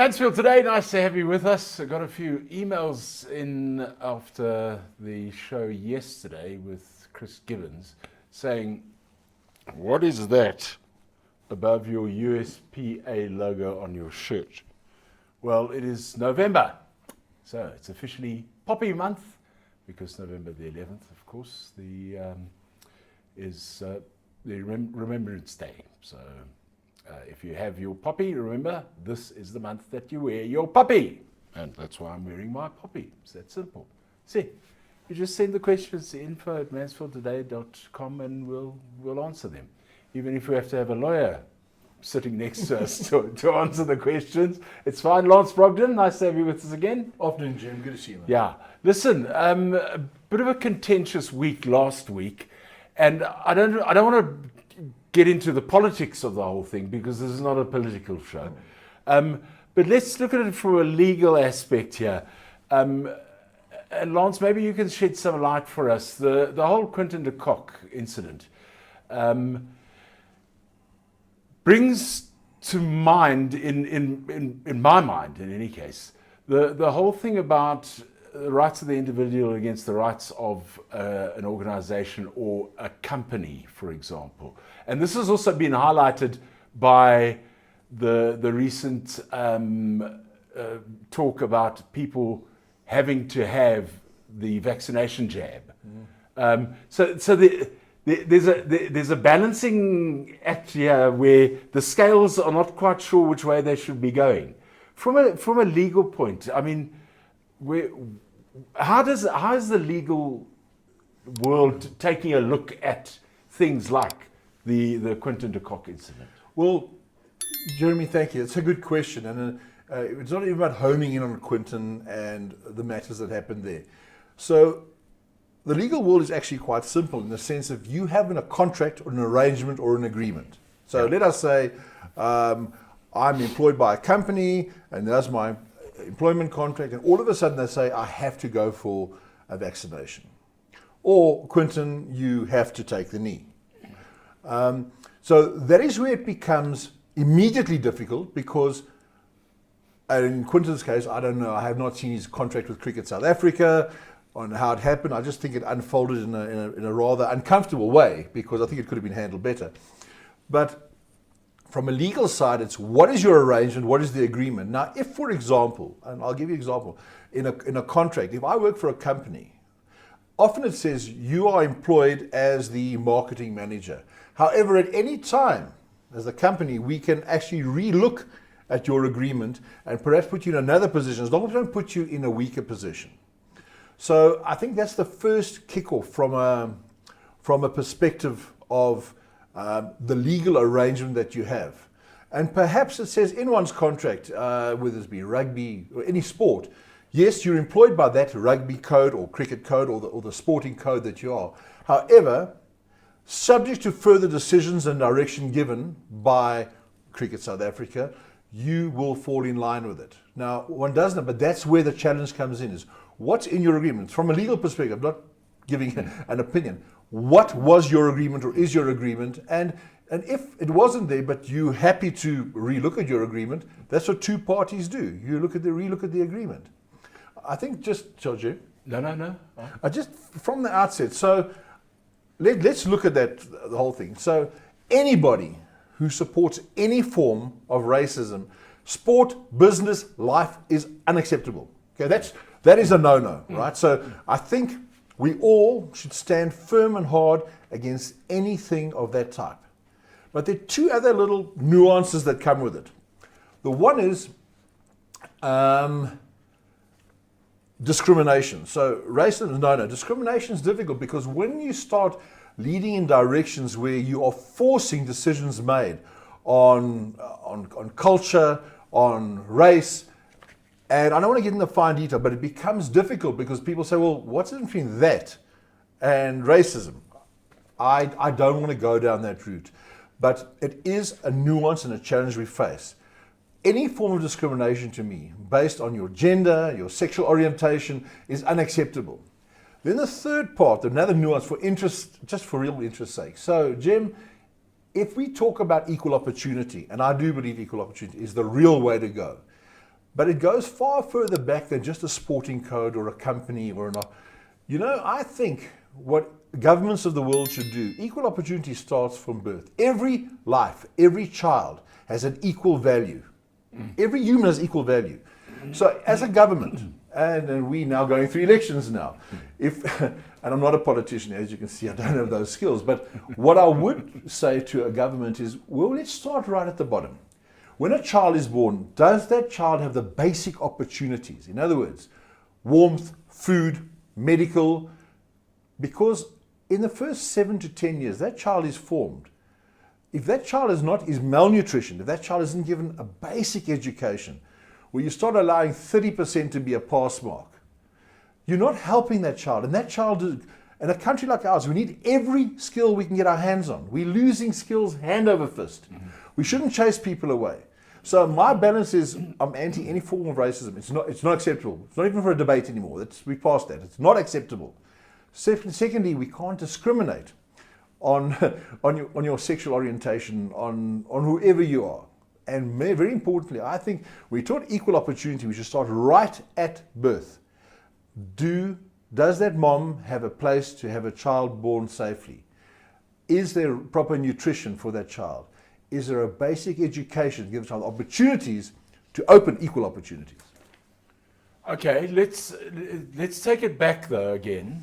Mansfield today, nice to have you with us. I got a few emails in after the show yesterday with Chris Gibbons saying, what is that above your USPA logo on your shirt? Well, it is November, so it's officially Poppy Month, because November the 11th, of course, is the Remembrance Day. So if you have your poppy, remember, this is the month that you wear your poppy. And that's why I'm wearing my poppy. It's that simple. See, you just send the questions to info@mansfieldtoday.com and we'll answer them. Even if we have to have a lawyer sitting next to us to answer the questions, it's fine. Lance Brogden, nice to have you with us again. Afternoon, Jim. Good to see you, man. Yeah. Listen, a bit of a contentious week last week, and I don't want to get into the politics of the whole thing because this is not a political show. But let's look at it from a legal aspect here. And Lance, maybe you can shed some light for us. The whole Quintin de Cock incident brings to mind, in my mind in any case, the whole thing about the rights of the individual against the rights of an organization or a company, for example. And this has also been highlighted by the recent talk about people having to have the vaccination jab. So there's a balancing act here where the scales are not quite sure which way they should be going. From a legal point, I mean, how is the legal world taking a look at things like the Quintin de Cock incident? Well, Jeremy, thank you. It's a good question, and it's not even about honing in on Quintin and the matters that happened there. So the legal world is actually quite simple in the sense of you having a contract or an arrangement or an agreement. So let us say I'm employed by a company and that's my employment contract, and all of a sudden they say I have to go for a vaccination, or Quintin, you have to take the knee. So that is where it becomes immediately difficult because in Quintin's case, I don't know, I have not seen his contract with Cricket South Africa on how it happened. I just think it unfolded in a rather uncomfortable way because I think it could have been handled better. But from a legal side, it's what is your arrangement, what is the agreement? Now, if, for example, and I'll give you an example, in a contract, if I work for a company, often it says you are employed as the marketing manager. However, at any time, as a company, we can actually re-look at your agreement and perhaps put you in another position, as long as we don't put you in a weaker position. So I think that's the first kickoff from a perspective of the legal arrangement that you have. And perhaps it says in one's contract, whether it be rugby or any sport, yes, you're employed by that rugby code or cricket code or the sporting code that you are. However, subject to further decisions and direction given by Cricket South Africa, you will fall in line with it. Now, one doesn't, but that's where the challenge comes in, is what's in your agreement? From a legal perspective, I'm not giving an opinion. What was your agreement or is your agreement? And if it wasn't there, but you're happy to relook at your agreement, that's what two parties do. You relook at the agreement. I think just, George. No. I just, from the outset, so let's look at that, the whole thing. So anybody who supports any form of racism, sport, business, life, is unacceptable. Okay, that is a no-no, right? So I think we all should stand firm and hard against anything of that type. But there are two other little nuances that come with it. The one is discrimination. So racism, no. Discrimination is difficult because when you start leading in directions where you are forcing decisions made on culture, on race, and I don't want to get into fine detail, but it becomes difficult because people say, well, what's the difference between that and racism? I don't want to go down that route. But it is a nuance and a challenge we face. Any form of discrimination to me, based on your gender, your sexual orientation, is unacceptable. Then the third part, another nuance for interest, just for real interest's sake. So, Jim, if we talk about equal opportunity, and I do believe equal opportunity is the real way to go, But it goes far further back than just a sporting code or a company or not. You know, I think what governments of the world should do, equal opportunity starts from birth. Every life, every child has an equal value. Every human has equal value. So as a government, and we're now going through elections now, and I'm not a politician, as you can see, I don't have those skills, but what I would say to a government is, well, let's start right at the bottom. When a child is born, does that child have the basic opportunities? In other words, warmth, food, medical, because in the first 7 to 10 years, that child is formed. If that child is malnutrition, if that child isn't given a basic education, where you start allowing 30% to be a pass mark, you're not helping that child. And that child, in a country like ours, we need every skill we can get our hands on. We're losing skills hand over fist. We shouldn't chase people away. So my balance is, I'm anti any form of racism. It's not acceptable. It's not even for a debate anymore. We passed that. It's not acceptable. Secondly, we can't discriminate on your sexual orientation, on whoever you are. And very importantly, I think we taught equal opportunity. We should start right at birth. Does that mom have a place to have a child born safely? Is there proper nutrition for that child? Is there a basic education to give the child opportunities to open equal opportunities? Okay, let's take it back though again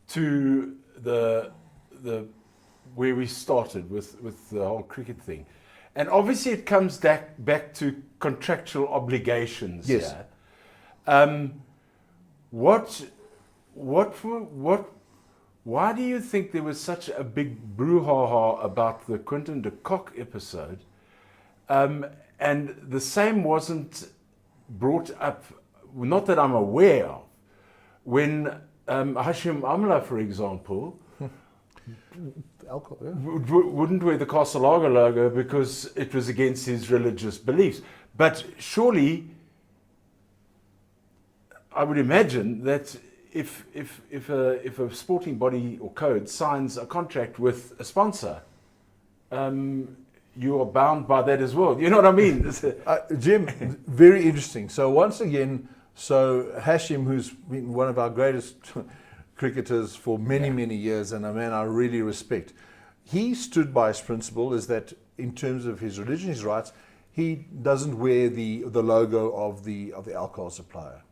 to the where we started with the whole cricket thing, and obviously it comes back to contractual obligations. Yes. Yeah. Why do you think there was such a big brouhaha about the Quintin de Cock episode, and the same wasn't brought up, not that I'm aware of, when Hashim Amla, for example, wouldn't wear the Castle Lager logo because it was against his religious beliefs. But surely, I would imagine that if a sporting body or code signs a contract with a sponsor, you are bound by that as well. You know what I mean? Jim, very interesting. So once again, Hashim, who's been one of our greatest cricketers for many years, and a man I really respect, he stood by his principle, is that in terms of his religion, his rights, he doesn't wear the logo of the alcohol supplier.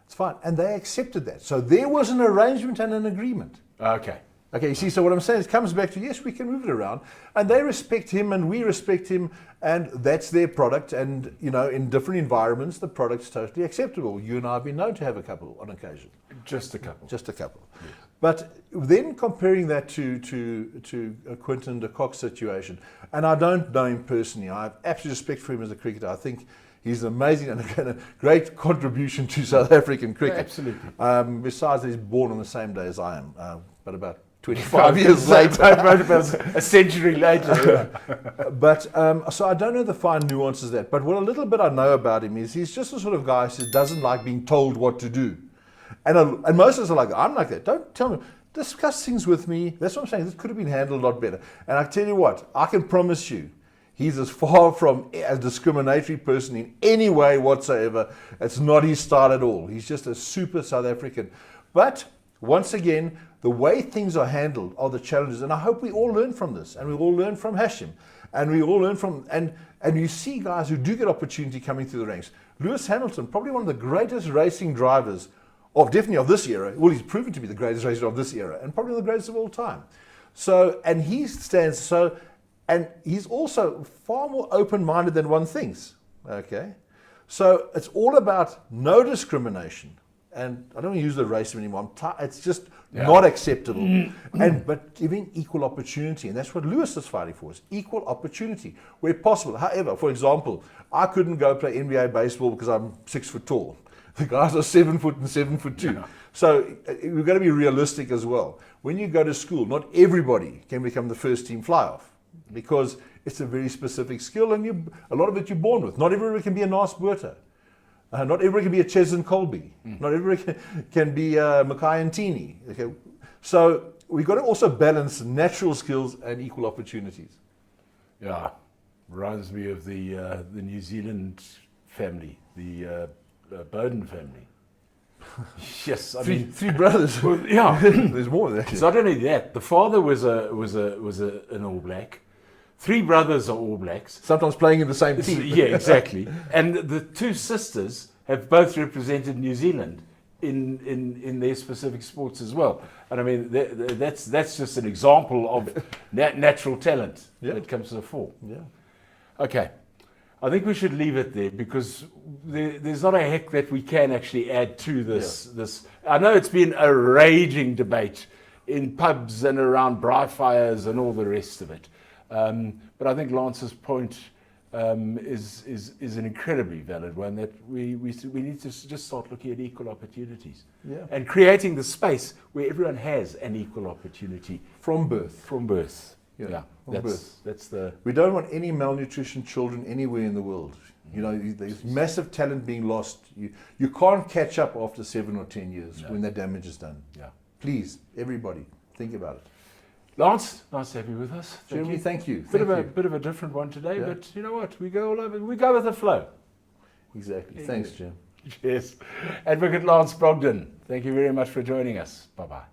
It's fine. And they accepted that. So there was an arrangement and an agreement. Okay, you see, so what I'm saying is, it comes back to, yes, we can move it around, and they respect him and we respect him, and that's their product, and, you know, in different environments, the product's totally acceptable. You and I have been known to have a couple on occasion. just a couple. Yes. But then comparing that to a Quintin de Cock situation, and I don't know him personally, I have absolute respect for him as a cricketer. I think he's amazing and a great contribution to South African cricket. Yeah, absolutely. Besides that, he's born on the same day as I am, but about 25 years later. A century later. But so I don't know the fine nuances of that. But what a little bit I know about him is he's just the sort of guy who doesn't like being told what to do. And most of us are like, I'm like that. Don't tell me. Discuss things with me. That's what I'm saying. This could have been handled a lot better. And I tell you what, I can promise you, he's as far from a discriminatory person in any way whatsoever. It's not his style at all. He's just a super South African. But once again, the way things are handled are the challenges. And I hope we all learn from this. And we all learn from Hashim. And we all learn from, and you see guys who do get opportunity coming through the ranks. Lewis Hamilton, probably one of the greatest racing drivers definitely of this era. Well, he's proven to be the greatest racer of this era, and probably the greatest of all time. So, and he stands so, and he's also far more open-minded than one thinks. Okay, so it's all about no discrimination, and I don't want to use the racism anymore. It's just not acceptable. But giving equal opportunity, and that's what Lewis is fighting for: is equal opportunity where possible. However, for example, I couldn't go play NBA baseball because I'm 6 foot tall. The guys are 7 foot and 7'2". Yeah. So we've got to be realistic as well. When you go to school, not everybody can become the first team fly-off because it's a very specific skill, and a lot of it you're born with. Not everybody can be a Nas Buerta. Not everybody can be a Cheslin Colby. Not everybody can be Mackay Ntini. Okay? So we've got to also balance natural skills and equal opportunities. Yeah, reminds me of the New Zealand family, the Bowden family. Yes, I mean, Three brothers. well, yeah. There's more than that. It's not only that. The father was an All Black. 3 brothers are All Blacks. Sometimes playing in the same team. Yeah, exactly. And the 2 sisters have both represented New Zealand in their specific sports as well. And I mean, that's just an example of natural talent that comes to the fore. Yeah. Okay. I think we should leave it there because there's not a heck that we can actually add to this. I know it's been a raging debate in pubs and around braai fires and all the rest of it. But I think Lance's point is an incredibly valid one, that we need to just start looking at equal opportunities and creating the space where everyone has an equal opportunity From birth. from birth. Yeah, from that's, birth. That's the We don't want any malnutrition children anywhere in the world. You know, there's massive talent being lost. You can't catch up after 7 or 10 years when that damage is done. yeah. Please, everybody, think about it. Lance, nice to have you with us. Jeremy, thank you. Bit of a different one today, Yeah. but you know what? We go all over. We go with the flow. Exactly. Thanks, Jim. Yes. Advocate Lance Brogden, thank you very much for joining us. Bye bye.